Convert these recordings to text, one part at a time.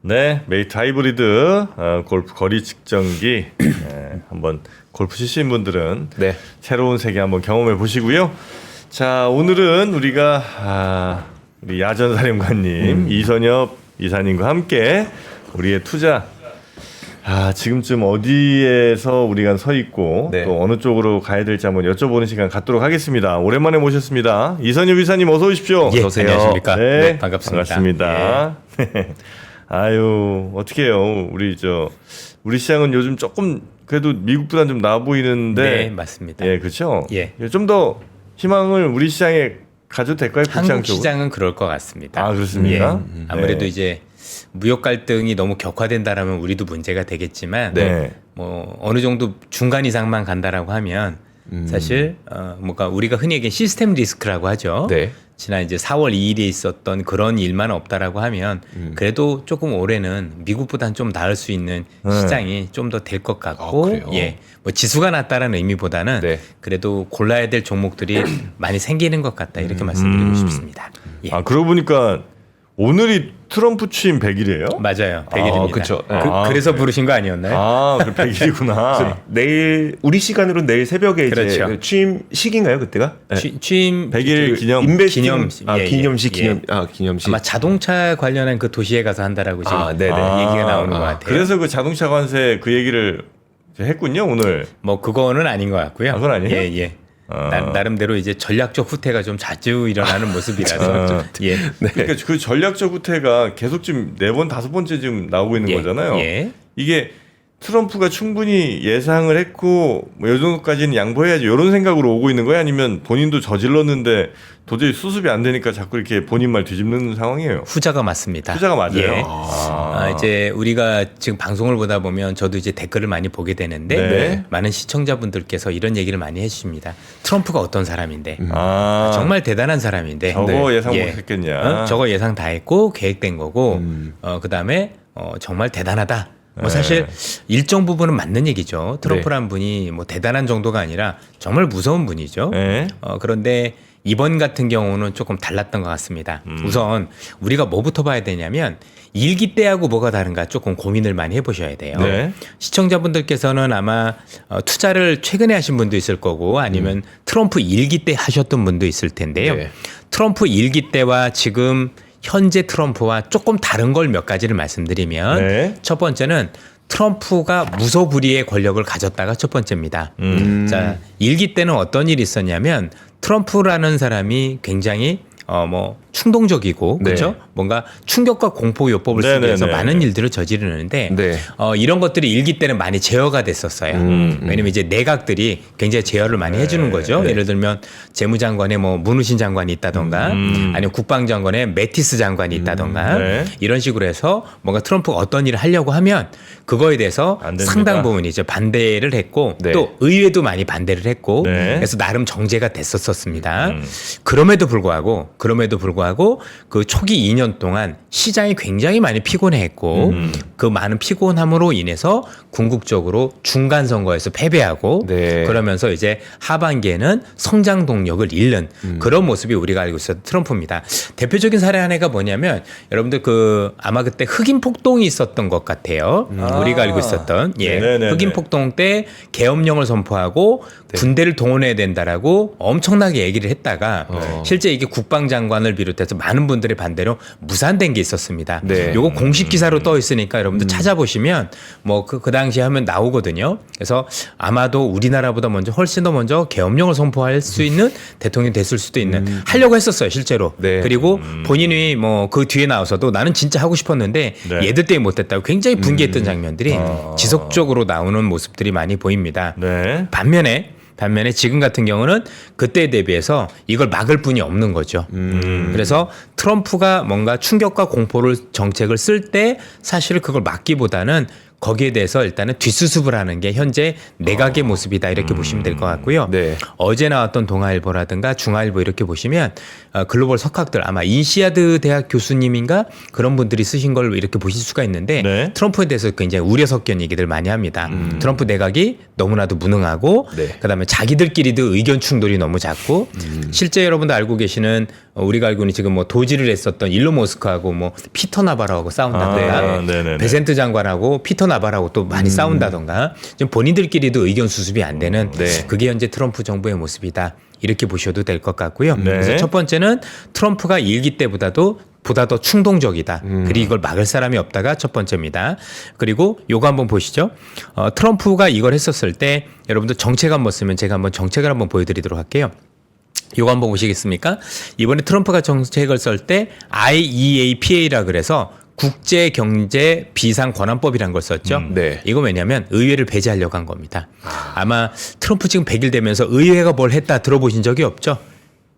네, 메이트 하이브리드 골프 거리 측정기 한번 골프 치신 분들은 네. 새로운 세계 한번 경험해 보시고요. 자, 오늘은 우리가 우리 야전 사령관님 이선엽 이사님과 함께 우리의 투자 지금쯤 어디에서 우리가 서 있고 네. 또 어느 쪽으로 가야 될지 한번 여쭤보는 시간 갖도록 하겠습니다. 오랜만에 모셨습니다. 이선엽 이사님 어서 오십시오. 예, 어서 오세요. 안녕하십니까. 네, 반갑습니다. 반갑습니다. 아유, 어떻게 해요? 우리 시장은 요즘 조금 그래도 미국보다는 좀 나아 보이는데. 네, 맞습니다. 예, 그렇죠. 예. 좀 더 희망을 우리 시장에 가져도 될까요? 한국 시장은 그럴 것 같습니다. 아, 그렇습니까? 아무래도 네. 이제 무역 갈등이 너무 격화된다라면 우리도 문제가 되겠지만 네. 뭐 어느 정도 중간 이상만 간다라고 하면 사실 뭔가 우리가 흔히 얘기하는 시스템 리스크라고 하죠. 네. 지난 이제 4월 2일에 있었던 그런 일만 없다라고 하면 그래도 조금 올해는 미국보다는 좀 나을 수 있는 시장이 좀 더 될 것 같고, 그래요? 예, 뭐 지수가 낮다라는 의미보다는 네. 그래도 골라야 될 종목들이 많이 생기는 것 같다 이렇게 말씀드리고 싶습니다. 예. 그러고 보니까 오늘이 트럼프 취임 100일이에요? 맞아요, 100일입니다. 그쵸. 그래서 부르신 거 아니었나요? 그 100일이구나. 내일 우리 시간으로 내일 새벽에 이제 그렇죠. 그 취임식인가요 그때가? 네. 취임 100일 기념. 인베스팅 기념식. 예, 기념식 예. 기념식. 아마 자동차 관련한 그 도시에 가서 한다라고 지금 네네. 얘기가 나오는 것 같아요. 그래서 그 자동차 관세 그 얘기를 했군요, 오늘. 뭐 그거는 아닌 것 같고요. 그건 아니에요? 예, 예. 나름대로 이제 전략적 후퇴가 좀 자주 일어나는 모습이라서. 예. 그러니까 그 전략적 후퇴가 계속 지금 4번, 5번째 지금 나오고 있는 예, 거잖아요. 예. 이게 트럼프가 충분히 예상을 했고 뭐이 정도까지는 양보해야지 이런 생각으로 오고 있는 거예요? 아니면 본인도 저질렀는데 도저히 수습이 안 되니까 자꾸 이렇게 본인 말 뒤집는 상황이에요? 후자가 맞습니다. 후자가 맞아요? 예. 이제 우리가 지금 방송을 보다 보면 저도 이제 댓글을 많이 보게 되는데 네. 많은 시청자분들께서 이런 얘기를 많이 해주십니다. 트럼프가 어떤 사람인데 정말 대단한 사람인데 저거 예상 예. 못했겠냐? 저거 예상 다 했고 계획된 거고 그다음에 정말 대단하다. 뭐 사실 일정 부분은 맞는 얘기죠. 트럼프란 분이 뭐 대단한 정도가 아니라 정말 무서운 분이죠. 네. 그런데 이번 같은 경우는 조금 달랐던 것 같습니다. 우선 우리가 뭐부터 봐야 되냐면 일기 때하고 뭐가 다른가 조금 고민을 많이 해보셔야 돼요. 네. 시청자분들께서는 아마 투자를 최근에 하신 분도 있을 거고 아니면 트럼프 일기 때 하셨던 분도 있을 텐데요. 네. 트럼프 일기 때와 지금 현재 트럼프와 조금 다른 걸 몇 가지를 말씀드리면 네. 첫 번째는 트럼프가 무소불위의 권력을 가졌다가 첫 번째입니다. 자, 일기 때는 어떤 일이 있었냐면 트럼프라는 사람이 굉장히 뭐 충동적이고 네. 그렇죠? 뭔가 충격과 공포 요법을 쓰기 위해서 네네네. 많은 일들을 저지르는데 네. 이런 것들이 일기 때는 많이 제어가 됐었어요. 왜냐면 이제 내각들이 굉장히 제어를 많이 해주는 거죠. 예를 들면 재무장관에 뭐 문우신 장관이 있다던가 아니면 국방장관에 매티스 장관이 있다던가 네. 이런 식으로 해서 뭔가 트럼프가 어떤 일을 하려고 하면 그거에 대해서 안 됩니다. 상당 부분 이제 반대를 했고 네. 또 의회도 많이 반대를 했고 네. 그래서 나름 정제가 됐었습니다. 그럼에도 불구하고 그 초기 2년 동안 시장이 굉장히 많이 피곤해했고 그 많은 피곤함으로 인해서 궁극적으로 중간 선거에서 패배하고 네. 그러면서 이제 하반기에는 성장 동력을 잃는 그런 모습이 우리가 알고 있었던 트럼프입니다. 대표적인 사례 하나가 뭐냐면 여러분들 아마 그때 흑인 폭동이 있었던 것 같아요. 우리가 알고 있었던 네네네. 흑인 폭동 때 계엄령을 선포하고 군대를 동원해야 된다라고 엄청나게 얘기를 했다가 실제 이게 국방장관을 비롯해서 많은 분들의 반대로 무산된 게 있었습니다. 네. 요거 공식 기사로 떠 있으니까 여러분들 찾아보시면 뭐 그 당시에 하면 나오거든요. 그래서 아마도 우리나라보다 훨씬 더 먼저 계엄령을 선포할 수 있는 대통령이 됐을 수도 있는 하려고 했었어요, 실제로. 네. 그리고 본인이 뭐 그 뒤에 나와서도 나는 진짜 하고 싶었는데 네. 얘들 때문에 못했다고 굉장히 분개했던 장면들이 지속적으로 나오는 모습들이 많이 보입니다. 네. 반면에 지금 같은 경우는 그때에 대비해서 이걸 막을 뿐이 없는 거죠. 그래서 트럼프가 뭔가 충격과 공포를 정책을 쓸 때 사실 그걸 막기보다는 거기에 대해서 일단은 뒷수습을 하는 게 현재 내각의 모습이다 이렇게 보시면 될 것 같고요. 네. 어제 나왔던 동아일보라든가 중앙일보 이렇게 보시면 글로벌 석학들 아마 인시아드 대학 교수님인가 그런 분들이 쓰신 걸 이렇게 보실 수가 있는데 네. 트럼프에 대해서 굉장히 우려 섞인 얘기들 많이 합니다. 트럼프 내각이 너무나도 무능하고 네. 그다음에 자기들끼리도 의견 충돌이 너무 작고 실제 여러분도 알고 계시는 우리가 알고 있는 지금 뭐 도지를 했었던 일론 머스크하고 뭐 피터 나바로하고 싸운다던가 네네네. 베센트 장관하고 피터 나바로하고 또 많이 싸운다던가 좀 본인들끼리도 의견 수습이 안 되는 네. 그게 현재 트럼프 정부의 모습이다. 이렇게 보셔도 될 것 같고요. 네. 그래서 첫 번째는 트럼프가 일기 때보다도 보다 더 충동적이다. 그리고 이걸 막을 사람이 없다가 첫 번째입니다. 그리고 요거 한번 보시죠. 트럼프가 이걸 했었을 때 여러분들 정책 한번 쓰면 제가 한번 정책을 한번 보여드리도록 할게요. 요거 한번 보시겠습니까? 이번에 트럼프가 정책을 쓸 때 IEAPA라 그래서 국제경제 비상권한법이라는 걸 썼죠. 네. 이거 왜냐하면 의회를 배제하려고 한 겁니다. 아마 트럼프 지금 100일 되면서 의회가 뭘 했다 들어보신 적이 없죠?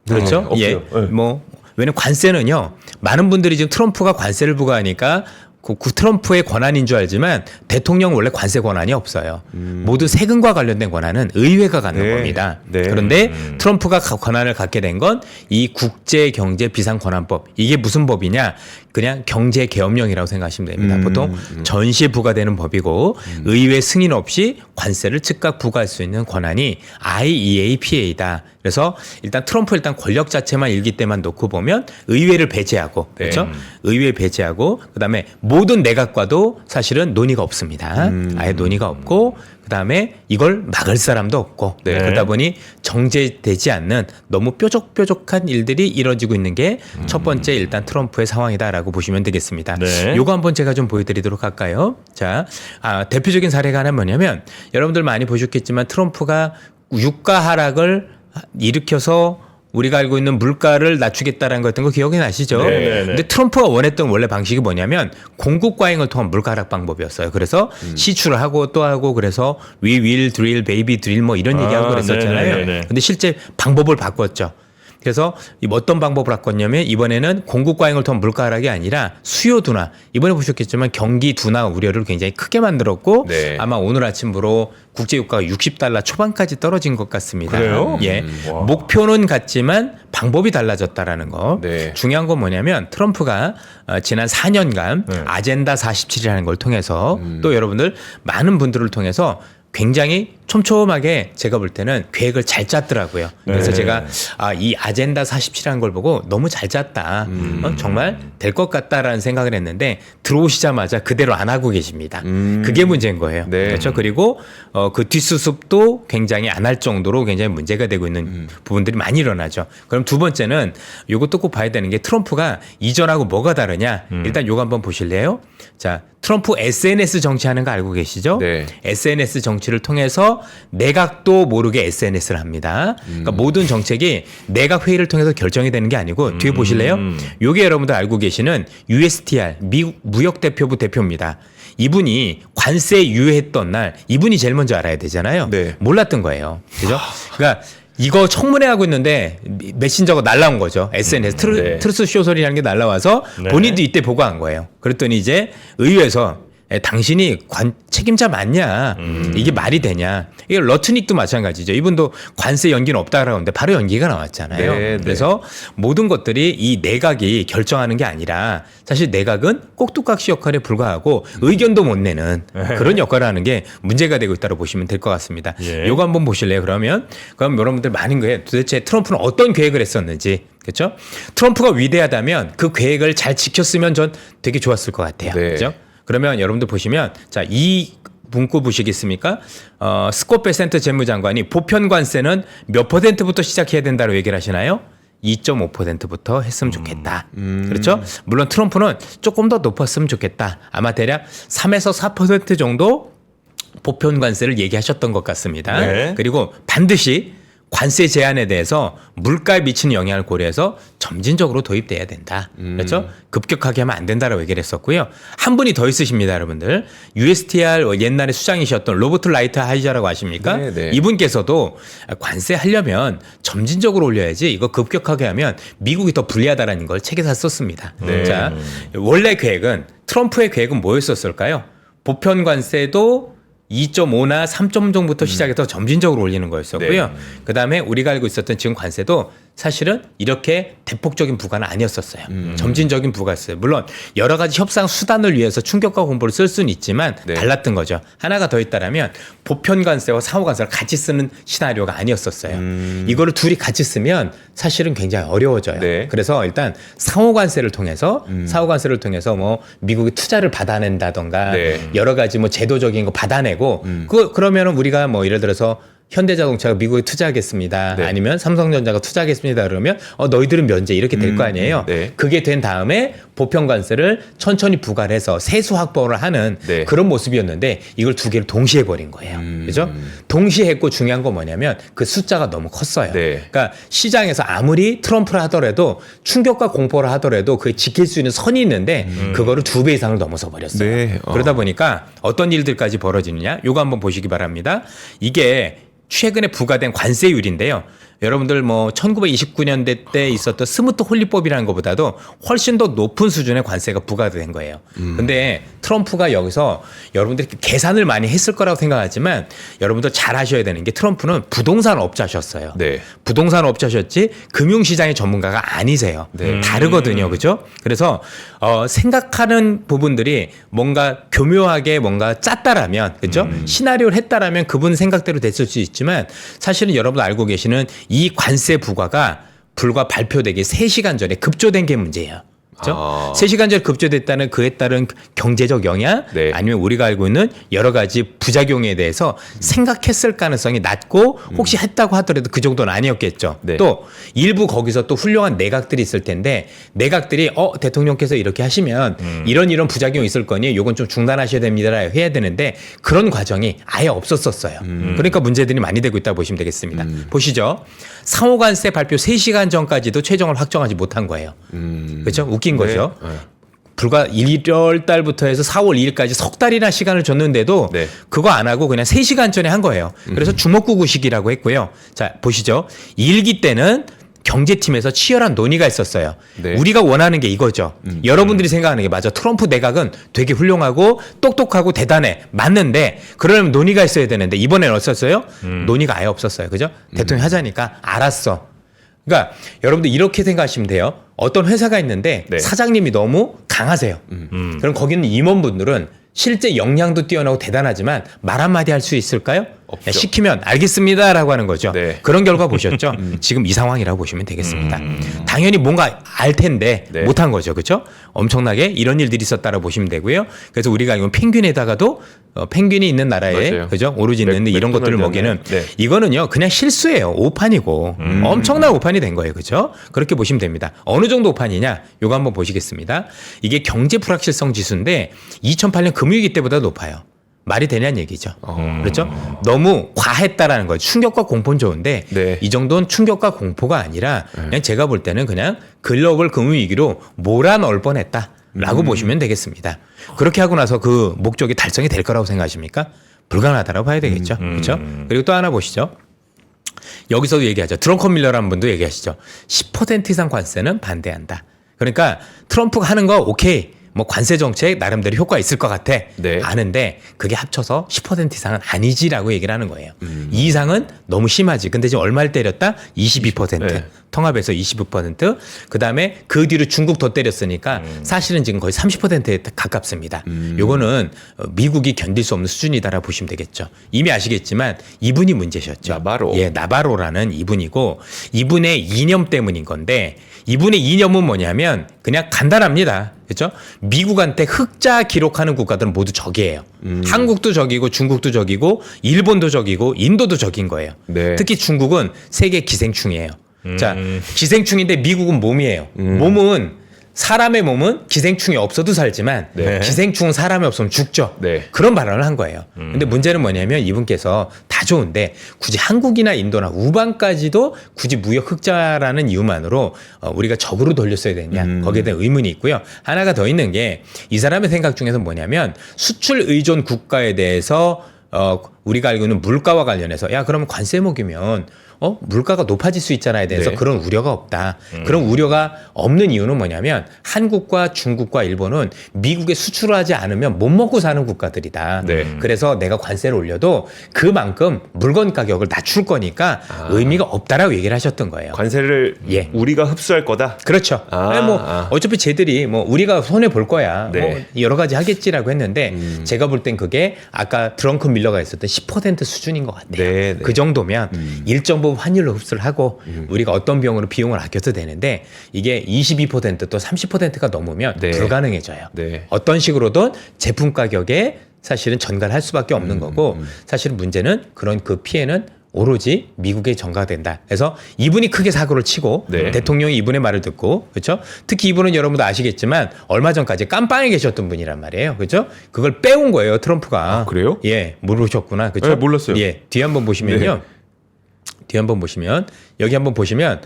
그렇죠? 없죠. 예. 네. 뭐 왜냐면 관세는요. 많은 분들이 지금 트럼프가 관세를 부과하니까 그 트럼프의 권한인 줄 알지만 대통령 원래 관세 권한이 없어요. 모든 세금과 관련된 권한은 의회가 갖는 네. 겁니다. 네. 그런데 트럼프가 권한을 갖게 된 건 이 국제경제비상권한법. 이게 무슨 법이냐? 그냥 경제계엄령이라고 생각하시면 됩니다. 보통 전시에 부과되는 법이고 의회 승인 없이 관세를 즉각 부과할 수 있는 권한이 IEAPA다. 그래서 일단 트럼프 권력 자체만 일기 때만 놓고 보면 의회를 배제하고 그렇죠? 의회 배제하고 그다음에 모든 내각과도 사실은 논의가 없습니다. 아예 논의가 없고 그다음에 이걸 막을 사람도 없고 네. 그러다 보니 정제되지 않는 너무 뾰족뾰족한 일들이 이뤄지고 있는 게 첫 번째 일단 트럼프의 상황이다라고 보시면 되겠습니다. 네. 요거 한번 제가 좀 보여드리도록 할까요? 자, 대표적인 사례가 하나 뭐냐면 여러분들 많이 보셨겠지만 트럼프가 유가 하락을 일으켜서 우리가 알고 있는 물가를 낮추겠다라는 거 같은 거 기억이 나시죠? 네네네. 근데 트럼프가 원했던 원래 방식이 뭐냐면 공급 과잉을 통한 물가 하락 방법이었어요. 그래서 시추를 하고 또 하고 그래서 we will drill, baby drill 뭐 이런 얘기하고 그랬었잖아요. 네네네. 근데 실제 방법을 바꿨죠. 그래서 어떤 방법을 바꿨냐면 이번에는 공급 과잉을 통한 물가 하락이 아니라 수요 둔화. 이번에 보셨겠지만 경기 둔화 우려를 굉장히 크게 만들었고 네. 아마 오늘 아침으로 국제 유가가 60달러 초반까지 떨어진 것 같습니다. 그래요? 예. 와. 목표는 같지만 방법이 달라졌다라는 거. 네. 중요한 건 뭐냐면 트럼프가 지난 4년간 네. 아젠다 47이라는 걸 통해서 또 여러분들 많은 분들을 통해서 굉장히 촘촘하게 제가 볼 때는 계획을 잘 짰더라고요. 그래서 네. 제가 이 아젠다 47이라는 걸 보고 너무 잘 짰다. 정말 될 것 같다라는 생각을 했는데 들어오시자마자 그대로 안 하고 계십니다. 그게 문제인 거예요. 네. 그렇죠. 그리고 그 뒷수습도 굉장히 안 할 정도로 굉장히 문제가 되고 있는 부분들이 많이 일어나죠. 그럼 두 번째는 이것도 꼭 봐야 되는 게 트럼프가 이전하고 뭐가 다르냐. 일단 요거 한번 보실래요? 자, 트럼프 SNS 정치하는 거 알고 계시죠? 네. SNS 정치를 통해서 내각도 모르게 SNS를 합니다. 그러니까 모든 정책이 내각 회의를 통해서 결정이 되는 게 아니고 뒤에 보실래요? 요게 여러분들 알고 계시는 USTR 미국 무역대표부 대표입니다. 이분이 관세 유예했던 날 이분이 제일 먼저 알아야 되잖아요. 네. 몰랐던 거예요. 그죠? 그러니까 이거 청문회 하고 있는데 메신저가 날라온 거죠. SNS 네. 트루스 쇼설이라는 게 날라와서 네. 본인도 이때 보고한 거예요. 그랬더니 이제 의회에서 당신이 책임자 맞냐? 이게 말이 되냐? 이게 러트닉도 마찬가지죠. 이분도 관세 연기는 없다라고 하는데 바로 연기가 나왔잖아요. 네, 그래서 모든 것들이 이 내각이 결정하는 게 아니라 사실 내각은 꼭두각시 역할에 불과하고 의견도 못 내는 그런 역할을 하는 게 문제가 되고 있다고 보시면 될 것 같습니다. 예. 요거 한번 보실래요? 그럼 여러분들 많은 거예요. 도대체 트럼프는 어떤 계획을 했었는지. 그렇죠? 트럼프가 위대하다면 그 계획을 잘 지켰으면 전 되게 좋았을 것 같아요. 네. 그렇죠? 그러면 여러분들 보시면 자, 이 문구 보시겠습니까? 스콧 베센트 재무장관이 보편 관세는 몇 %부터 시작해야 된다고 얘기를 하시나요? 2.5%부터 했으면 좋겠다. 그렇죠? 물론 트럼프는 조금 더 높았으면 좋겠다. 아마 대략 3에서 4% 정도 보편 관세를 얘기하셨던 것 같습니다. 네. 그리고 반드시 관세 제한에 대해서 물가에 미치는 영향을 고려해서 점진적으로 도입돼야 된다. 그렇죠? 급격하게 하면 안 된다라고 얘기를 했었고요. 한 분이 더 있으십니다, 여러분들. USTR 옛날에 수장이셨던 로버트 라이트 하이저라고 아십니까? 네, 네. 이분께서도 관세 하려면 점진적으로 올려야지 이거 급격하게 하면 미국이 더 불리하다라는 걸 책에서 썼습니다. 네. 자, 원래 계획은 트럼프의 계획은 뭐였었을까요? 보편 관세도 2.5나 3점 정도부터 시작해서 점진적으로 올리는 거였었고요. 네. 그다음에 우리가 알고 있었던 지금 관세도 사실은 이렇게 대폭적인 부과는 아니었었어요. 점진적인 부과였어요. 물론 여러 가지 협상 수단을 위해서 충격과 공포를 쓸 수는 있지만 네. 달랐던 거죠. 하나가 더 있다라면 보편 관세와 상호 관세를 같이 쓰는 시나리오가 아니었었어요. 이거를 둘이 같이 쓰면 사실은 굉장히 어려워져요. 네. 그래서 일단 상호 관세를 통해서 뭐 미국이 투자를 받아낸다던가 네. 여러 가지 뭐 제도적인 거 받아내고 그러면은 우리가 뭐 예를 들어서 현대자동차가 미국에 투자하겠습니다. 네. 아니면 삼성전자가 투자하겠습니다. 그러면 너희들은 면제 이렇게 될 거 아니에요. 네. 그게 된 다음에 보편 관세를 천천히 부과를 해서 세수 확보를 하는 네. 그런 모습이었는데 이걸 두 개를 동시에 해버린 거예요. 그죠? 동시에 했고 중요한 건 뭐냐면 그 숫자가 너무 컸어요. 네. 그러니까 시장에서 아무리 트럼프를 하더라도 충격과 공포를 하더라도 그게 지킬 수 있는 선이 있는데 그거를 2배 이상을 넘어서 버렸어요. 네. 그러다 보니까 어떤 일들까지 벌어지느냐? 요거 한번 보시기 바랍니다. 이게 최근에 부과된 관세율인데요. 여러분들 뭐 1929년대 때 있었던 스무트 홀리법이라는 것보다도 훨씬 더 높은 수준의 관세가 부과된 거예요. 근데 트럼프가 여기서 여러분들이 계산을 많이 했을 거라고 생각하지만 여러분들 잘 아셔야 되는 게 트럼프는 부동산 업자셨어요. 네. 부동산 업자셨지 금융시장의 전문가가 아니세요. 네. 다르거든요. 그죠? 그래서 생각하는 부분들이 뭔가 교묘하게 뭔가 짰다라면 그죠? 시나리오를 했다라면 그분 생각대로 됐을 수 있지만 사실은 여러분 알고 계시는 이 관세 부과가 불과 발표되기 3시간 전에 급조된 게 문제예요. 그렇죠? 아. 3시간 전에 급조됐다는 그에 따른 경제적 영향 네. 아니면 우리가 알고 있는 여러 가지 부작용에 대해서 생각했을 가능성이 낮고 혹시 했다고 하더라도 그 정도는 아니었겠죠. 네. 또 일부 거기서 또 훌륭한 내각들이 있을 텐데 내각들이 대통령께서 이렇게 하시면 이런 부작용이 있을 거니 요건 좀 중단하셔야 됩니다 해야 되는데 그런 과정이 아예 없었었어요. 그러니까 문제들이 많이 되고 있다고 보시면 되겠습니다. 보시죠. 상호관세 발표 3시간 전까지도 최종을 확정하지 못한 거예요. 그렇죠? 웃긴 거죠. 네. 불과 1월 달부터 해서 4월 2일까지 석 달이나 시간을 줬는데도 네. 그거 안 하고 그냥 3시간 전에 한 거예요. 그래서 주먹구구식이라고 했고요. 자, 보시죠. 1기 때는 경제팀에서 치열한 논의가 있었어요. 네. 우리가 원하는 게 이거죠. 여러분들이 생각하는 게 맞아. 트럼프 내각은 되게 훌륭하고 똑똑하고 대단해. 맞는데 그러려면 논의가 있어야 되는데 이번에는 없었어요? 논의가 아예 없었어요. 그죠? 대통령이 하자니까 알았어. 그러니까 여러분들 이렇게 생각하시면 돼요. 어떤 회사가 있는데 네. 사장님이 너무 강하세요. 그럼 거기 있는 임원분들은 실제 역량도 뛰어나고 대단하지만 말 한마디 할 수 있을까요? 없죠. 시키면 알겠습니다라고 하는 거죠. 네. 그런 결과 보셨죠? 지금 이 상황이라고 보시면 되겠습니다. 당연히 뭔가 알 텐데 네. 못한 거죠. 그렇죠? 엄청나게 이런 일들이 있었다라고 보시면 되고요. 그래서 우리가 알고 있는 펭귄에다가도 펭귄이 있는 나라에 맞아요. 그죠? 오리진 있는 이런 것들을 먹이는 네. 이거는요. 그냥 실수예요. 오판이고 엄청난 오판이 된 거예요. 그렇죠? 그렇게 보시면 됩니다. 어느 정도 오판이냐? 요거 한번 보시겠습니다. 이게 경제 불확실성 지수인데 2008년 금융위기 때보다 높아요. 말이 되냐는 얘기죠. 그렇죠? 너무 과했다라는 거예요. 충격과 공포는 좋은데 네. 이 정도는 충격과 공포가 아니라 그냥 제가 볼 때는 그냥 글로벌 금융위기로 몰아넣을 뻔했다라고 보시면 되겠습니다. 그렇게 하고 나서 그 목적이 달성이 될 거라고 생각하십니까? 불가능하다라고 봐야 되겠죠. 그렇죠? 그리고 또 하나 보시죠. 여기서도 얘기하죠. 드렁컨 밀러라는 분도 얘기하시죠. 10% 이상 관세는 반대한다. 그러니까 트럼프가 하는 거 오케이. 뭐 관세 정책 나름대로 효과 있을 것 같아. 네. 아는데 그게 합쳐서 10% 이상은 아니지라고 얘기를 하는 거예요. 이 이상은 너무 심하지. 근데 지금 얼마를 때렸다? 22%. 네. 통합에서 22%. 그다음에 그 뒤로 중국 더 때렸으니까 사실은 지금 거의 30%에 가깝습니다. 요거는 미국이 견딜 수 없는 수준이다라고 보시면 되겠죠. 이미 아시겠지만 이분이 문제셨죠. 나바로. 예, 나바로라는 이분이고 이분의 이념 때문인 건데 이분의 이념은 뭐냐면 그냥 간단합니다. 그렇죠? 미국한테 흑자 기록하는 국가들은 모두 적이에요. 한국도 적이고 중국도 적이고 일본도 적이고 인도도 적인 거예요. 네. 특히 중국은 세계 기생충이에요. 자, 기생충인데 미국은 몸이에요. 사람의 몸은 기생충이 없어도 살지만 네. 기생충은 사람이 없으면 죽죠. 네. 그런 발언을 한 거예요. 근데 문제는 뭐냐면 이분께서 다 좋은데 굳이 한국이나 인도나 우방까지도 굳이 무역 흑자라는 이유만으로 우리가 적으로 돌렸어야 되냐 거기에 대한 의문이 있고요. 하나가 더 있는 게 이 사람의 생각 중에서 뭐냐면 수출 의존 국가에 대해서 우리가 알고 있는 물가와 관련해서 야 그러면 관세 먹이면 물가가 높아질 수 있잖아에 대해서 네. 그런 우려가 없다. 그런 우려가 없는 이유는 뭐냐면 한국과 중국과 일본은 미국에 수출을 하지 않으면 못 먹고 사는 국가들이다. 네. 그래서 내가 관세를 올려도 그만큼 물건 가격을 낮출 거니까 의미가 없다라고 얘기를 하셨던 거예요. 관세를 예. 우리가 흡수할 거다. 그렇죠. 어차피 쟤들이 우리가 손해 볼 거야. 네. 여러 가지 하겠지라고 했는데 제가 볼 땐 그게 아까 드렁큰 밀러가 있었던 10% 수준인 것 같아요. 네, 네. 그 정도면 일정 부분 환율로 흡수를 하고 우리가 어떤 비용을 아껴도 되는데 이게 22%또 30%가 넘으면 네. 불가능해져요. 네. 어떤 식으로든 제품 가격에 사실은 전가를 할 수밖에 없는 거고 사실은 문제는 그런 그 피해는 오로지 미국에 전가된다. 그래서 이분이 크게 사고를 치고 네. 대통령이 이분의 말을 듣고 그렇죠. 특히 이분은 여러분도 아시겠지만 얼마 전까지 깜빵에 계셨던 분이란 말이에요. 그렇죠. 그걸 빼온 거예요. 트럼프가. 아, 그래요? 예, 모르셨구나. 그렇죠. 네, 몰랐어요. 예, 뒤에 한번 보시면요. 뒤에 한번 보시면 여기 한번 보시면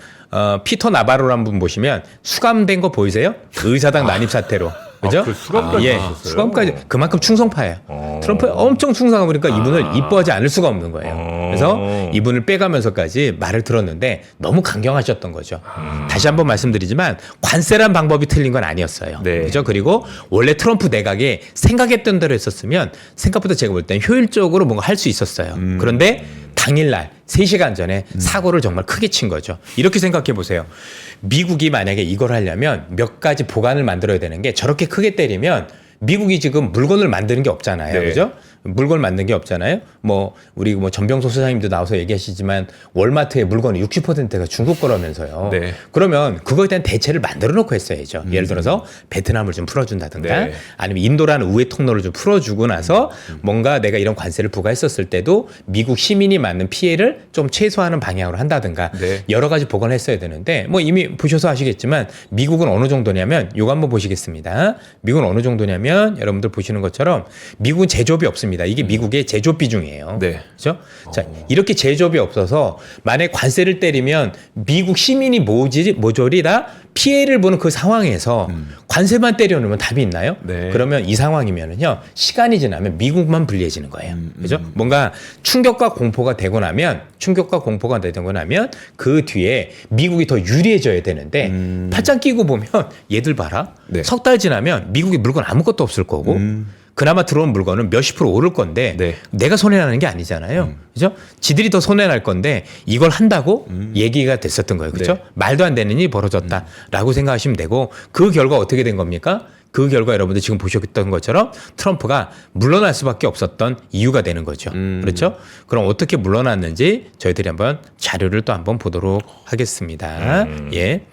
피터 나바로라는 분 보시면 수감된 거 보이세요? 의사당 난입 사태로. 그죠? 그 수감까지 예, 하셨어요? 수감까지 그만큼 충성파예요. 트럼프에 엄청 충성하고 그러니까 이분을 이뻐하지 않을 수가 없는 거예요. 그래서 이분을 빼가면서까지 말을 들었는데 너무 강경하셨던 거죠. 다시 한번 말씀드리지만 관세란 방법이 틀린 건 아니었어요. 네. 그죠? 그리고 원래 트럼프 내각에 생각했던 대로 했었으면 생각보다 제가 볼 땐 효율적으로 뭔가 할 수 있었어요. 그런데 당일날 3시간 전에 사고를 정말 크게 친 거죠. 이렇게 생각해 보세요. 미국이 만약에 이걸 하려면 몇 가지 보관을 만들어야 되는 게 저렇게 크게 때리면 미국이 지금 물건을 만드는 게 없잖아요. 네. 그죠? 물건을 만드는 게 없잖아요. 우리 전병소 소장님도 나와서 얘기하시지만 월마트의 물건의 60%가 중국 거라면서요. 네. 그러면 그거에 대한 대체를 만들어 놓고 했어야죠. 예를 들어서 베트남을 좀 풀어준다든가 네. 아니면 인도라는 우회 통로를 좀 풀어주고 나서 뭔가 내가 이런 관세를 부과했었을 때도 미국 시민이 맞는 피해를 좀 최소화하는 방향으로 한다든가 네. 여러 가지 보관을 했어야 되는데 이미 보셔서 아시겠지만 미국은 어느 정도냐면 요거 한번 보시겠습니다. 미국은 어느 정도냐면 여러분들 보시는 것처럼 미국은 제조업이 없습니다. 이게 미국의 제조업 비중이에요. 네. 그렇죠? 자, 이렇게 제조업이 없어서 만약 관세를 때리면 미국 시민이 모조리 다 피해를 보는 그 상황에서 관세만 때려놓으면 답이 있나요? 네. 그러면 이 상황이면은요 시간이 지나면 미국만 불리해지는 거예요. 그죠? 뭔가 충격과 공포가 되고 나면 그 뒤에 미국이 더 유리해져야 되는데 팔짱 끼고 보면 얘들 봐라. 네. 석 달 지나면 미국에 물건 아무것도 없을 거고 그나마 들어온 물건은 몇십 프로 오를 건데 네. 내가 손해나는 게 아니잖아요. 그죠? 지들이 더 손해날 건데 이걸 한다고 얘기가 됐었던 거예요. 그죠? 네. 말도 안 되는 일이 벌어졌다라고 생각하시면 되고 그 결과 어떻게 된 겁니까? 그 결과 여러분들 지금 보셨던 것처럼 트럼프가 물러날 수밖에 없었던 이유가 되는 거죠. 그렇죠? 그럼 어떻게 물러났는지 저희들이 한번 자료를 또 한번 보도록 하겠습니다. 예.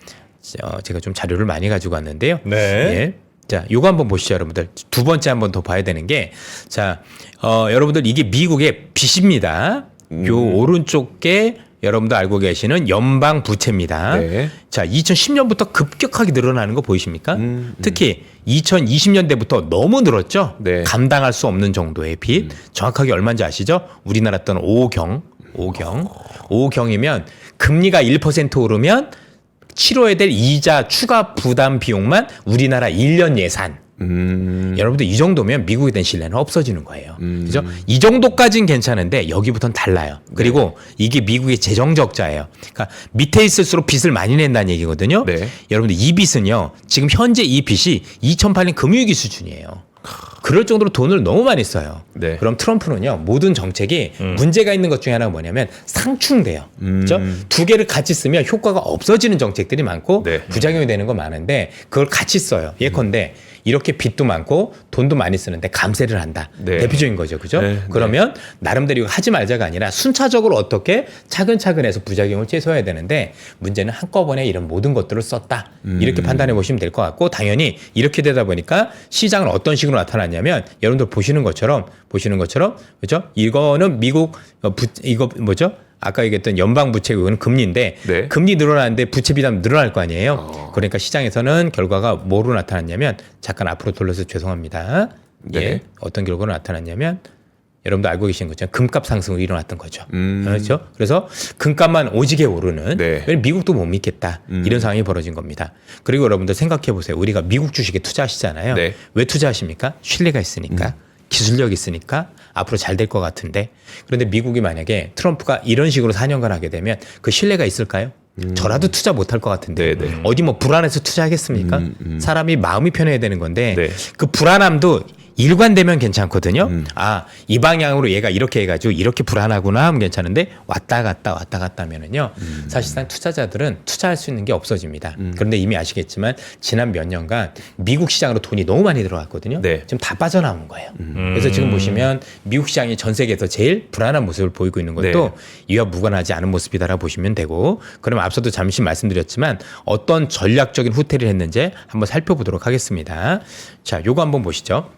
제가 좀 자료를 많이 가지고 왔는데요. 네. 예. 자, 요거 한번 보시죠, 여러분들. 두 번째 한번 더 봐야 되는 게, 자, 여러분들 이게 미국의 빚입니다. 요 오른쪽 게 여러분들 알고 계시는 연방 부채입니다. 네. 자, 2010년부터 급격하게 늘어나는 거 보이십니까? 특히 2020년대부터 너무 늘었죠. 네. 감당할 수 없는 정도의 빚. 정확하게 얼마인지 아시죠? 우리나라 돈 5경이면 금리가 1% 오르면 치러야 될 이자 추가 부담 비용만 우리나라 1년 예산. 여러분들 이 정도면 미국에 대한 신뢰는 없어지는 거예요. 그죠? 이 정도까지는 괜찮은데 여기부터는 달라요. 그리고 이게 미국의 재정 적자예요. 그러니까 밑에 있을수록 빚을 많이 낸다는 얘기거든요. 네. 여러분들 이 빚은요. 지금 현재 이 빚이 2008년 금융위기 수준이에요. 그럴 정도로 돈을 너무 많이 써요. 네. 그럼 트럼프는요 모든 정책이 문제가 있는 것 중에 하나가 뭐냐면 상충돼요. 그렇죠? 두 개를 같이 쓰면 효과가 없어지는 정책들이 많고 네. 부작용이 되는 거 많은데 그걸 같이 써요. 예컨대 이렇게 빚도 많고 돈도 많이 쓰는데 감세를 한다. 네. 대표적인 거죠. 그죠? 네. 그러면 나름대로 이거 하지 말자가 아니라 순차적으로 어떻게 차근차근 해서 부작용을 최소화해야 되는데 문제는 한꺼번에 이런 모든 것들을 썼다. 이렇게 판단해 보시면 될 것 같고 당연히 이렇게 되다 보니까 시장은 어떤 식으로 나타났냐면 여러분들 보시는 것처럼 그렇죠? 이거는 미국 이거 뭐죠? 아까 얘기했던 연방 부채 그거는 금리인데 네. 금리 늘어나는데 부채 비담 늘어날 거 아니에요. 그러니까 시장에서는 결과가 뭐로 나타났냐면 잠깐 앞으로 돌려서 죄송합니다. 네. 예, 어떤 결과로 나타났냐면 여러분도 알고 계신 것처럼 금값 상승으로 일어났던 거죠. 그렇죠? 그래서 금값만 오지게 오르는 네. 왜냐면 미국도 못 믿겠다 이런 상황이 벌어진 겁니다. 그리고 여러분들 생각해 보세요. 우리가 미국 주식에 투자하시잖아요. 네. 왜 투자하십니까? 신뢰가 있으니까. 기술력 있으니까 앞으로 잘 될 것 같은데 그런데 미국이 만약에 트럼프가 이런 식으로 4년간 하게 되면 그 신뢰가 있을까요? 저라도 투자 못할 것 같은데 네네. 어디 뭐 불안해서 투자하겠습니까? 사람이 마음이 편해야 되는 건데 네. 그 불안함도 일관되면 괜찮거든요. 아, 이 방향으로 얘가 이렇게 해가지고 이렇게 불안하구나 하면 괜찮은데 왔다 갔다 하면은요. 사실상 투자자들은 투자할 수 있는 게 없어집니다. 그런데 이미 아시겠지만 지난 몇 년간 미국 시장으로 돈이 너무 많이 들어갔거든요. 네. 지금 다 빠져나온 거예요. 그래서 지금 보시면 미국 시장이 전 세계에서 제일 불안한 모습을 보이고 있는 것도 네. 이와 무관하지 않은 모습이다라고 보시면 되고 그럼 앞서도 잠시 말씀드렸지만 어떤 전략적인 후퇴를 했는지 한번 살펴보도록 하겠습니다. 자, 요거 한번 보시죠.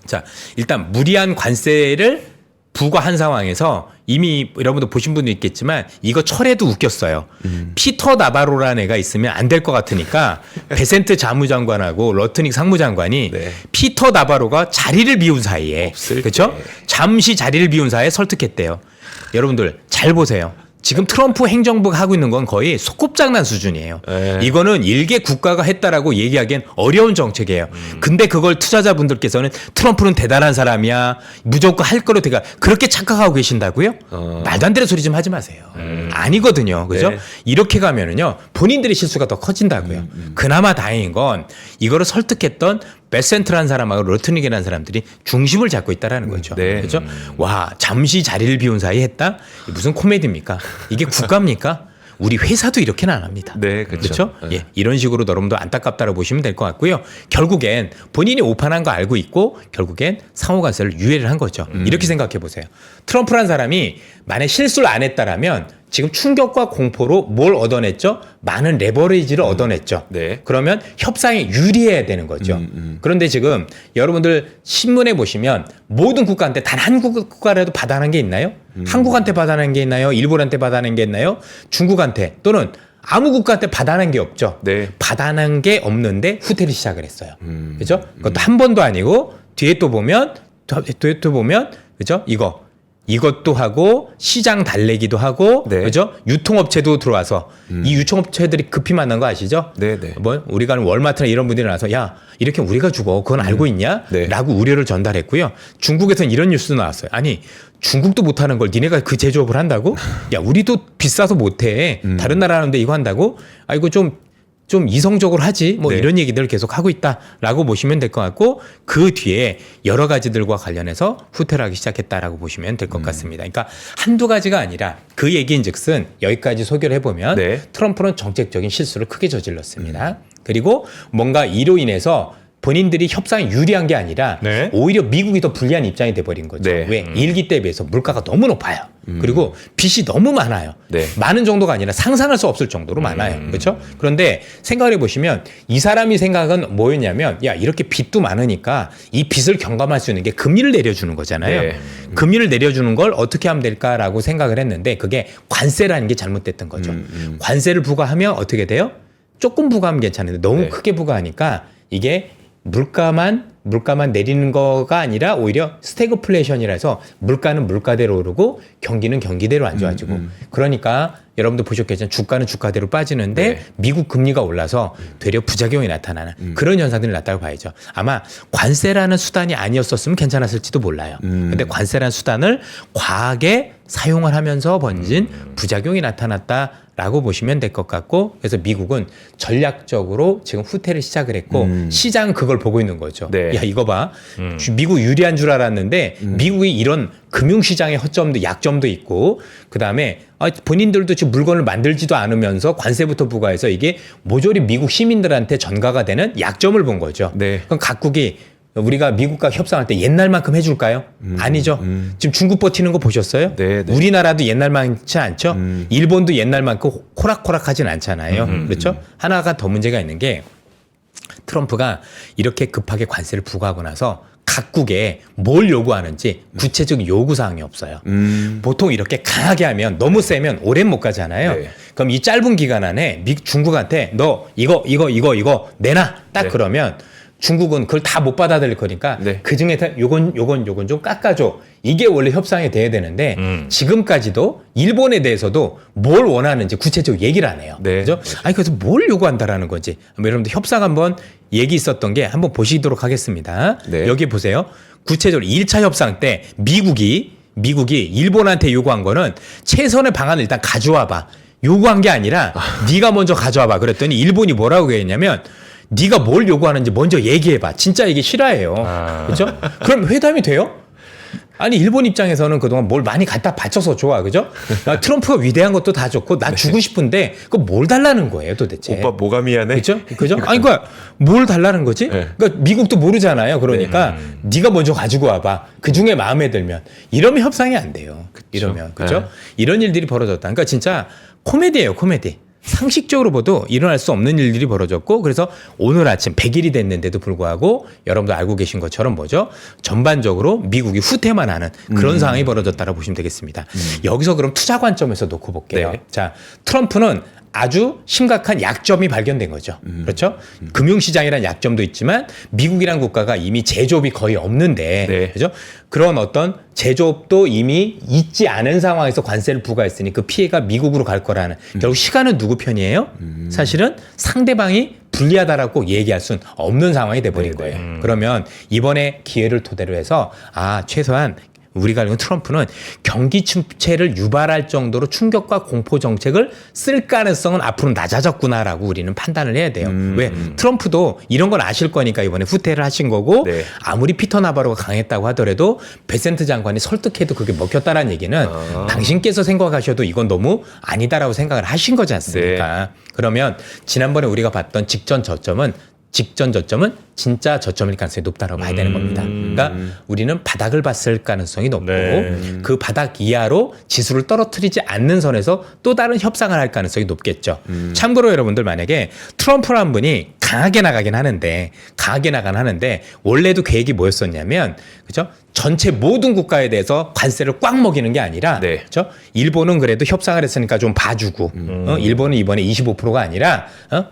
자, 일단 무리한 관세를 부과한 상황에서 이미 여러분도 보신 분도 있겠지만 이거 철회도 웃겼어요. 피터 나바로라는 애가 있으면 안 될 것 같으니까 베센트 자무장관하고 러트닉 상무장관이 네. 피터 나바로가 자리를 비운 사이에 그렇죠? 잠시 자리를 비운 사이에 설득했대요. 여러분들 잘 보세요. 지금 트럼프 행정부가 하고 있는 건 거의 소꿉장난 수준이에요. 이거는 일개 국가가 했다라고 얘기하기엔 어려운 정책이에요. 근데 그걸 투자자분들께서는 트럼프는 대단한 사람이야. 무조건 할 거로 돼가 그렇게 착각하고 계신다고요? 말도 안 되는 소리 좀 하지 마세요. 아니거든요. 그죠? 네. 이렇게 가면은요. 본인들의 실수가 더 커진다고요. 그나마 다행인 건 이거를 설득했던 베센트라는 사람하고 러트닉이라는 사람들이 중심을 잡고 있다라는 거죠. 네. 그렇죠? 와, 잠시 자리를 비운 사이에 했다? 무슨 코미디입니까? 이게 국가입니까? 우리 회사도 이렇게는 안 합니다. 네, 그렇죠. 예, 이런 식으로 여러분도 안타깝다고 보시면 될 것 같고요. 결국엔 본인이 오판한 거 알고 있고 결국엔 상호관세를 유예를 한 거죠. 이렇게 생각해 보세요. 트럼프란 사람이 만약 실수를 안 했다라면 지금 충격과 공포로 뭘 얻어냈죠? 많은 레버리지를 얻어냈죠. 네. 그러면 협상에 유리해야 되는 거죠. 그런데 지금 여러분들 신문에 보시면 모든 국가한테 단 한 국가라도 받아낸 게 있나요? 한국한테 받아낸 게 있나요? 일본한테 받아낸 게 있나요? 중국한테 또는 아무 국가한테 받아낸 게 없죠. 네. 받아낸 게 없는데 후퇴를 시작을 했어요. 그죠? 그것도 한 번도 아니고 뒤에 또 보면 그죠? 이것도 하고 시장 달래기도 하고 네. 그죠? 유통업체도 들어와서 이 유통업체들이 급히 만난 거 아시죠? 네, 네. 뭐 우리가 아는 월마트나 이런 분들이 나와서 야 이렇게 우리가 죽어 그건 알고 있냐? 네. 라고 우려를 전달했고요. 중국에서는 이런 뉴스도 나왔어요. 아니 중국도 못하는 걸 니네가 그 제조업을 한다고? 야 우리도 비싸서 못해. 다른 나라 하는데 이거 한다고? 아 이거 좀 이성적으로 하지 뭐 네. 이런 얘기들을 계속 하고 있다라고 보시면 될 것 같고 그 뒤에 여러 가지들과 관련해서 후퇴를 하기 시작했다라고 보시면 될 것 같습니다. 그러니까 한두 가지가 아니라 그 얘기인즉슨 여기까지 소개를 해보면 네. 트럼프는 정책적인 실수를 크게 저질렀습니다. 그리고 뭔가 이로 인해서 본인들이 협상에 유리한 게 아니라 네. 오히려 미국이 더 불리한 입장이 돼버린 거죠. 네. 왜? 일기 때 비해서 물가가 너무 높아요. 그리고 빚이 너무 많아요. 네. 많은 정도가 아니라 상상할 수 없을 정도로 많아요. 그렇죠? 그런데 생각을 해보시면 이 사람이 생각은 뭐였냐면 야 이렇게 빚도 많으니까 이 빚을 경감할 수 있는 게 금리를 내려주는 거잖아요. 네. 금리를 내려주는 걸 어떻게 하면 될까라고 생각을 했는데 그게 관세라는 게 잘못됐던 거죠. 관세를 부과하면 어떻게 돼요? 조금 부과하면 괜찮은데 너무 네. 크게 부과하니까 이게 물가만 내리는 거가 아니라 오히려 스태그플레이션이라 해서 물가는 물가대로 오르고 경기는 경기대로 안 좋아지고 그러니까 여러분도 보셨겠지만 주가는 주가대로 빠지는데 네. 미국 금리가 올라서 되려 부작용이 나타나는 그런 현상들이 났다고 봐야죠. 아마 관세라는 수단이 아니었었으면 괜찮았을지도 몰라요. 근데 관세라는 수단을 과하게 사용을 하면서 번진 부작용이 나타났다라고 보시면 될 것 같고 그래서 미국은 전략적으로 지금 후퇴를 시작을 했고 시장은 그걸 보고 있는 거죠. 네. 야 이거 봐. 미국 유리한 줄 알았는데 미국이 이런 금융시장의 허점도 약점도 있고 그다음에 본인들도 지금 물건을 만들지도 않으면서 관세부터 부과해서 이게 모조리 미국 시민들한테 전가가 되는 약점을 본 거죠. 네. 그럼 각국이 우리가 미국과 협상할 때 옛날만큼 해줄까요? 아니죠. 지금 중국 버티는 거 보셨어요? 네, 네. 우리나라도 옛날만치 않죠. 일본도 옛날만큼 호락호락하진 않잖아요. 그렇죠? 하나가 더 문제가 있는 게 트럼프가 이렇게 급하게 관세를 부과하고 나서 각국에 뭘 요구하는지 구체적인 요구사항이 없어요. 보통 이렇게 강하게 하면 너무 세면 오랜 못 가잖아요. 네. 그럼 이 짧은 기간 안에 중국한테 너 이거 내놔 딱 네. 그러면 중국은 그걸 다 못 받아들일 거니까 네. 그 중에 요건 좀 깎아줘. 이게 원래 협상이 돼야 되는데 지금까지도 일본에 대해서도 뭘 원하는지 구체적으로 얘기를 안 해요. 네. 그죠? 아니 그래서 뭘 요구한다라는 건지 여러분들 협상 한번 얘기 있었던 게 한번 보시도록 하겠습니다. 네. 여기 보세요. 구체적으로 1차 협상 때 미국이 일본한테 요구한 거는 최선의 방안을 일단 가져와봐. 요구한 게 아니라 네가 먼저 가져와봐. 그랬더니 일본이 뭐라고 했냐면 네가 뭘 요구하는지 먼저 얘기해봐. 진짜 이게 싫어해요. 그렇죠? 그럼 회담이 돼요? 아니 일본 입장에서는 그동안 뭘 많이 갖다 바쳐서 좋아. 그죠? 트럼프가 위대한 것도 다 좋고 나 주고 싶은데 그거 뭘 달라는 거예요 도대체. 오빠 뭐가 미안해? 그죠? 아니 그러니까 뭘 달라는 거지? 네. 그러니까 미국도 모르잖아요. 그러니까 네가 먼저 가지고 와봐. 그 중에 마음에 들면 이러면 협상이 안 돼요. 이러면 그죠? 네. 이런 일들이 벌어졌다. 그러니까 진짜 코미디예요, 코미디. 상식적으로 봐도 일어날 수 없는 일들이 벌어졌고 그래서 오늘 아침 100일이 됐는데도 불구하고 여러분도 알고 계신 것처럼 뭐죠? 전반적으로 미국이 후퇴만 하는 그런 상황이 벌어졌다고 보시면 되겠습니다. 여기서 그럼 투자 관점에서 놓고 볼게요. 네. 자, 트럼프는 아주 심각한 약점이 발견된 거죠. 그렇죠? 금융시장이라는 약점도 있지만 미국이라는 국가가 이미 제조업이 거의 없는데 네. 그렇죠? 그런 어떤 제조업도 이미 있지 않은 상황에서 관세를 부과했으니 그 피해가 미국으로 갈 거라는 결국 시간은 누구 편이에요? 사실은 상대방이 불리하다라고 얘기할 수는 없는 상황이 돼버린 거예요. 그러면 이번에 기회를 토대로 해서 최소한 우리가 알고 있는 트럼프는 경기 침체를 유발할 정도로 충격과 공포 정책을 쓸 가능성은 앞으로 낮아졌구나라고 우리는 판단을 해야 돼요. 왜? 트럼프도 이런 건 아실 거니까 이번에 후퇴를 하신 거고 네. 아무리 피터 나바로가 강했다고 하더라도 베센트 장관이 설득해도 그게 먹혔다라는 얘기는 당신께서 생각하셔도 이건 너무 아니다라고 생각을 하신 거지 않습니까? 그러면 지난번에 우리가 봤던 직전 저점은 진짜 저점일 가능성이 높다라고 봐야 되는 겁니다. 그러니까 우리는 바닥을 봤을 가능성이 높고 그 바닥 이하로 지수를 떨어뜨리지 않는 선에서 또 다른 협상을 할 가능성이 높겠죠. 참고로 여러분들 만약에 트럼프라는 분이 강하게 나가긴 하는데 원래도 계획이 뭐였었냐면 그죠? 전체 모든 국가에 대해서 관세를 꽉 먹이는 게 아니라 네. 그렇죠? 일본은 그래도 협상을 했으니까 좀 봐주고 일본은 이번에 25%가 아니라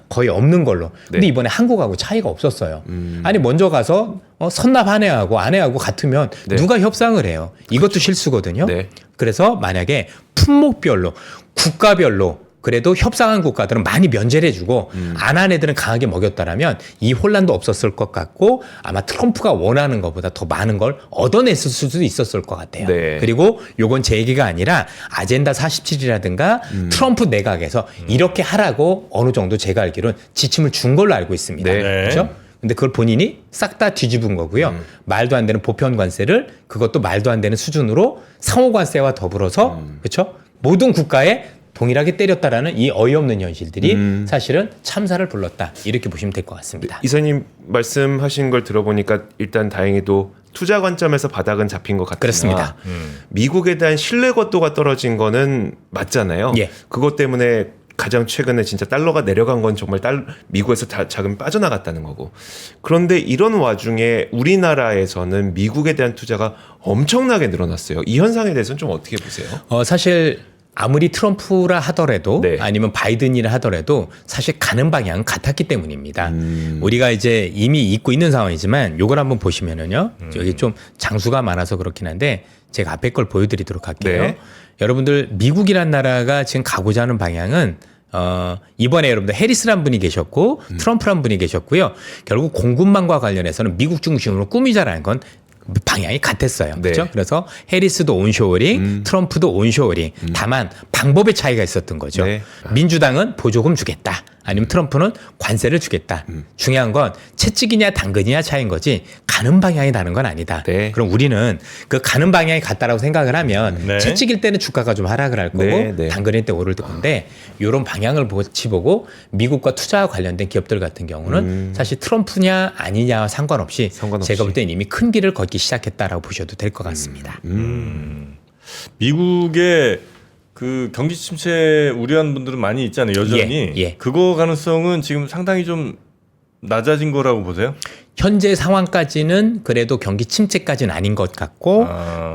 거의 없는 걸로. 근데 이번에 한국하고 차이가 없었어요. 아니 먼저 가서 선납 안 해하고 안 해하고 같으면 네. 누가 협상을 해요. 이것도 실수거든요. 네. 그래서 만약에 품목별로 국가별로 그래도 협상한 국가들은 많이 면제를 해주고 안 한 애들은 강하게 먹였다라면 이 혼란도 없었을 것 같고 아마 트럼프가 원하는 것보다 더 많은 걸 얻어냈을 수도 있었을 것 같아요. 네. 그리고 요건 제 얘기가 아니라 아젠다 47이라든가 트럼프 내각에서 이렇게 하라고 어느 정도 제가 알기로는 지침을 준 걸로 알고 있습니다. 네. 그렇죠? 근데 그걸 본인이 싹 다 뒤집은 거고요. 말도 안 되는 보편 관세를 그것도 말도 안 되는 수준으로 상호 관세와 더불어서 그렇죠? 모든 국가에 동일하게 때렸다라는 이 어이없는 현실들이 사실은 참사를 불렀다. 이렇게 보시면 될 것 같습니다. 이사님 말씀하신 걸 들어보니까 일단 다행히도 투자 관점에서 바닥은 잡힌 것 같으나 그렇습니다. 미국에 대한 신뢰도가 떨어진 거는 맞잖아요. 예. 그것 때문에 가장 최근에 진짜 달러가 내려간 건 정말 미국에서 자금이 빠져나갔다는 거고. 그런데 이런 와중에 우리나라에서는 미국에 대한 투자가 엄청나게 늘어났어요. 이 현상에 대해서는 좀 어떻게 보세요? 사실 아무리 트럼프라 하더라도 네. 아니면 바이든이라 하더라도 사실 가는 방향은 같았기 때문입니다. 우리가 이제 이미 잊고 있는 상황이지만 요걸 한번 보시면은요. 여기 좀 장수가 많아서 그렇긴 한데 제가 앞에 걸 보여드리도록 할게요. 네. 여러분들 미국이란 나라가 지금 가고자 하는 방향은 이번에 여러분들 해리스란 분이 계셨고 트럼프란 분이 계셨고요. 결국 공급망과 관련해서는 미국 중심으로 꾸미자라는 건 방향이 같았어요. 네. 그렇죠? 그래서 해리스도 온쇼어링, 트럼프도 온쇼어링. 다만 방법의 차이가 있었던 거죠. 네. 민주당은 보조금 주겠다. 아니면 트럼프는 관세를 주겠다. 중요한 건 채찍이냐 당근이냐 차이인 거지 가는 방향이 다른 건 아니다. 네. 그럼 우리는 그 가는 방향이 같다라고 생각을 하면 네. 채찍일 때는 주가가 좀 하락을 할 거고 네, 네. 당근일 때 오를 건데 이런 방향을 보고 미국과 투자와 관련된 기업들 같은 경우는 사실 트럼프냐 아니냐와 상관없이 제가 볼 때는 이미 큰 길을 걷기 시작했다라고 보셔도 될 것 같습니다. 미국의 그 경기 침체 우려하는 분들은 많이 있잖아요. 여전히. 예. 그거 가능성은 지금 상당히 좀 낮아진 거라고 보세요? 현재 상황까지는 그래도 경기 침체까지는 아닌 것 같고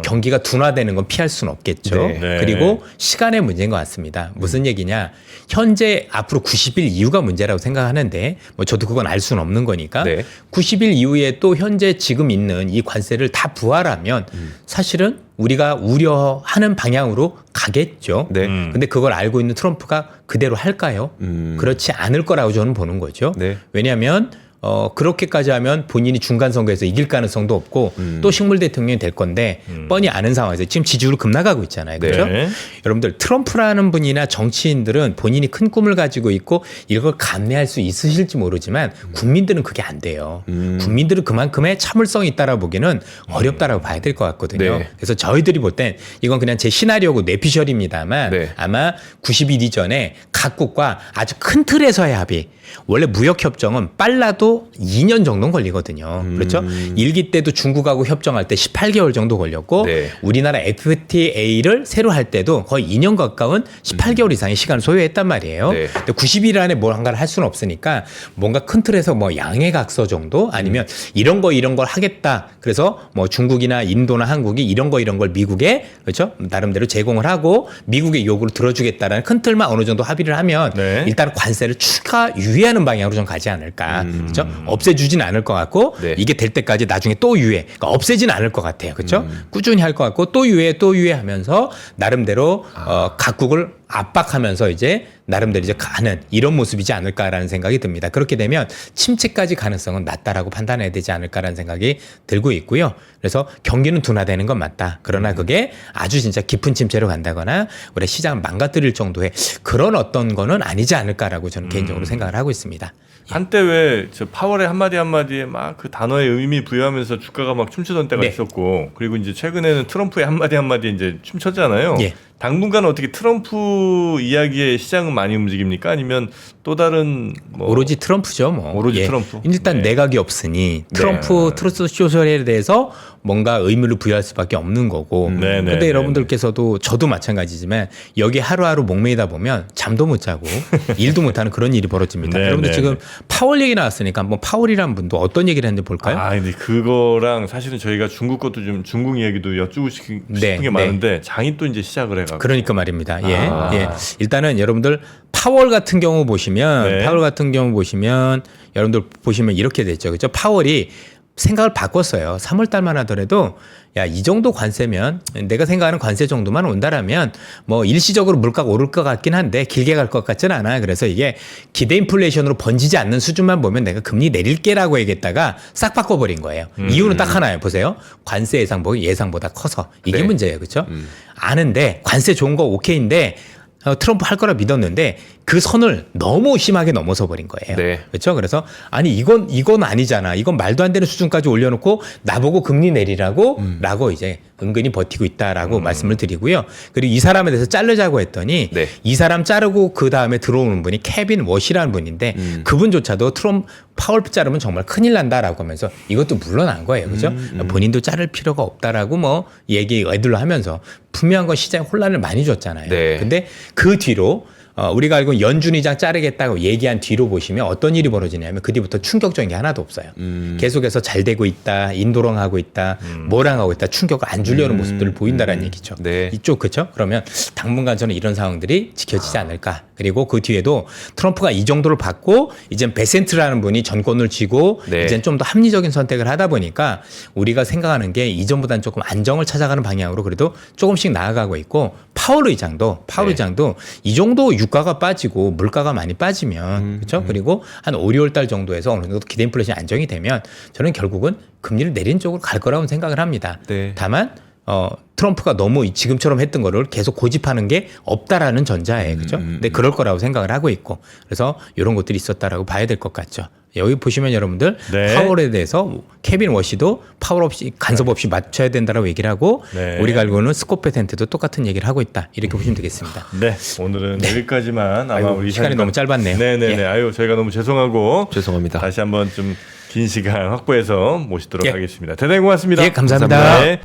경기가 둔화되는 건 피할 수는 없겠죠. 네. 네. 그리고 시간의 문제인 것 같습니다. 무슨 얘기냐. 현재 앞으로 90일 이후가 문제라고 생각하는데 뭐 저도 그건 알 수는 없는 거니까 네. 90일 이후에 또 현재 지금 있는 이 관세를 다 부활하면 사실은 우리가 우려하는 방향으로 가겠죠. 네. 근데 그걸 알고 있는 트럼프가 그대로 할까요? 그렇지 않을 거라고 저는 보는 거죠. 네. 왜냐하면 그렇게까지 하면 본인이 중간 선거에서 이길 가능성도 없고 또 식물 대통령이 될 건데 뻔히 아는 상황에서 지금 지지율 급락하고 있잖아요. 그렇죠? 네. 여러분들 트럼프라는 분이나 정치인들은 본인이 큰 꿈을 가지고 있고 이걸 감내할 수 있으실지 모르지만 국민들은 그게 안 돼요. 국민들은 그만큼의 참을성이 있다라고 보기는 어렵다라고 봐야 될 것 같거든요. 네. 그래서 저희들이 볼 땐 이건 그냥 제 시나리오고 뇌피셜입니다만 네. 아마 90일 이전에 각국과 아주 큰 틀에서의 합의. 원래 무역협정은 빨라도 2년 정도는 걸리거든요. 그렇죠? 1기 때도 중국하고 협정할 때 18개월 정도 걸렸고 네. 우리나라 FTA를 새로 할 때도 거의 2년 가까운 18개월 이상의 시간을 소요했단 말이에요. 네. 근데 90일 안에 뭘 한가를 할 수는 없으니까 뭔가 큰 틀에서 뭐 양해각서 정도 아니면 이런 걸 하겠다. 그래서 뭐 중국이나 인도나 한국이 이런 걸 미국에 그렇죠? 나름대로 제공을 하고 미국의 요구를 들어주겠다라는 큰 틀만 어느 정도 합의를 하면 네. 일단 관세를 추가 유예하는 방향으로 좀 가지 않을까. 그렇죠? 없애주진 않을 것 같고 네. 이게 될 때까지 나중에 또 유예. 그러니까 없애진 않을 것 같아요. 그렇죠? 꾸준히 할 것 같고 또 유예하면서 나름대로 각국을 압박하면서 이제 나름대로 이제 가는 이런 모습이지 않을까라는 생각이 듭니다. 그렇게 되면 침체까지 가능성은 낮다라고 판단해야 되지 않을까라는 생각이 들고 있고요. 그래서 경기는 둔화되는 건 맞다. 그러나 그게 아주 진짜 깊은 침체로 간다거나 우리 시장을 망가뜨릴 정도의 그런 어떤 거는 아니지 않을까라고 저는 개인적으로 생각을 하고 있습니다. 한때 왜 저 파월의 한마디에 막 그 단어의 의미 부여하면서 주가가 막 춤추던 때가 네. 있었고 그리고 이제 최근에는 트럼프의 한마디에 이제 춤췄잖아요. 예. 당분간은 어떻게 트럼프 이야기에 시장은 많이 움직입니까? 아니면 또 다른 뭐 오로지 트럼프죠, 뭐. 오로지 트럼프. 일단 네. 내각이 없으니 트럼프 트루스 소셜에 대해서 뭔가 의무를 부여할 수밖에 없는 거고. 네, 네, 근데 네, 여러분들께서도 저도 마찬가지지만 여기 하루하루 목매이다 보면 잠도 못 자고 일도 못 하는 그런 일이 벌어집니다. 네, 여러분들 네, 지금 네. 파월 얘기 나왔으니까 한번 파월이라는 분도 어떤 얘기를 했는지 볼까요? 아, 근데 그거랑 사실은 저희가 중국 것도 좀 중국 이야기도 여쭈고 싶은 네, 게 많은데 장이 또 이제 시작을 해가지고. 그러니까 말입니다. 예, 아. 예. 일단은 여러분들 파월 같은 경우 보시면 여러분들 보시면 이렇게 됐죠. 그렇죠? 파월이 생각을 바꿨어요. 3월 달만 하더라도 야, 이 정도 관세면 내가 생각하는 관세 정도만 온다라면 뭐 일시적으로 물가가 오를 것 같긴 한데 길게 갈 것 같지는 않아요. 그래서 이게 기대 인플레이션으로 번지지 않는 수준만 보면 내가 금리 내릴게라고 얘기했다가 싹 바꿔버린 거예요. 이유는 딱 하나예요. 보세요. 관세 예상폭이 예상보다 커서 이게 네. 문제예요. 그렇죠? 아는데 관세 좋은 거 오케이인데 트럼프 할 거라 믿었는데 그 선을 너무 심하게 넘어서 버린 거예요. 네. 그렇죠? 그래서 아니 이건 아니잖아. 이건 말도 안 되는 수준까지 올려놓고 나보고 금리 내리라고 라고 이제 은근히 버티고 있다라고 말씀을 드리고요. 그리고 이 사람에 대해서 자르자고 했더니 네. 이 사람 자르고 그 다음에 들어오는 분이 케빈 워시라는 분인데 그분조차도 파월 자르면 정말 큰일 난다라고 하면서 이것도 물러난 거예요. 그죠? 본인도 자를 필요가 없다라고 뭐 얘기 애들로 하면서 분명한 건 시장에 혼란을 많이 줬잖아요. 네. 근데 그 뒤로 우리가 알고 연준 의장 자르겠다고 얘기한 뒤로 보시면 어떤 일이 벌어지냐면 그 뒤부터 충격적인 게 하나도 없어요. 계속해서 잘 되고 있다, 인도랑 하고 있다, 뭐랑 하고 있다, 충격을 안 주려는 모습들을 보인다라는 얘기죠. 네. 이쪽 그렇죠? 그러면 당분간 저는 이런 상황들이 지켜지지 않을까. 그리고 그 뒤에도 트럼프가 이 정도를 받고 이젠 베센트라는 분이 전권을 쥐고 네. 이젠 좀 더 합리적인 선택을 하다 보니까 우리가 생각하는 게 이전보다는 조금 안정을 찾아가는 방향으로 그래도 조금씩 나아가고 있고 파월 의장도 이 정도 유가가 빠지고 물가가 많이 빠지면 그렇죠? 그리고 한 5, 6월 달 정도에서 어느 정도 기대 인플레이션이 안정이 되면 저는 결국은 금리를 내리는 쪽으로 갈 거라고 생각을 합니다. 네. 다만 트럼프가 너무 지금처럼 했던 거를 계속 고집하는 게 없다라는 전자에 그렇죠? 근데 그럴 거라고 생각을 하고 있고 그래서 이런 것들이 있었다라고 봐야 될 것 같죠. 여기 보시면 여러분들 네. 파월에 대해서 케빈 워시도 파월 없이 간섭 없이 맞춰야 된다라고 얘기를 하고 네. 우리가 알고는 스콧 베센트도 똑같은 얘기를 하고 있다 이렇게 보시면 되겠습니다. 네, 오늘은 여기까지만 아마 아이고, 우리 시간이 이사님과- 너무 짧았네요. 네네네. 예. 아유 저희가 너무 죄송하고 죄송합니다. 다시 한번 좀 긴 시간 확보해서 모시도록 예. 하겠습니다. 대단히 고맙습니다. 예, 감사합니다. 네.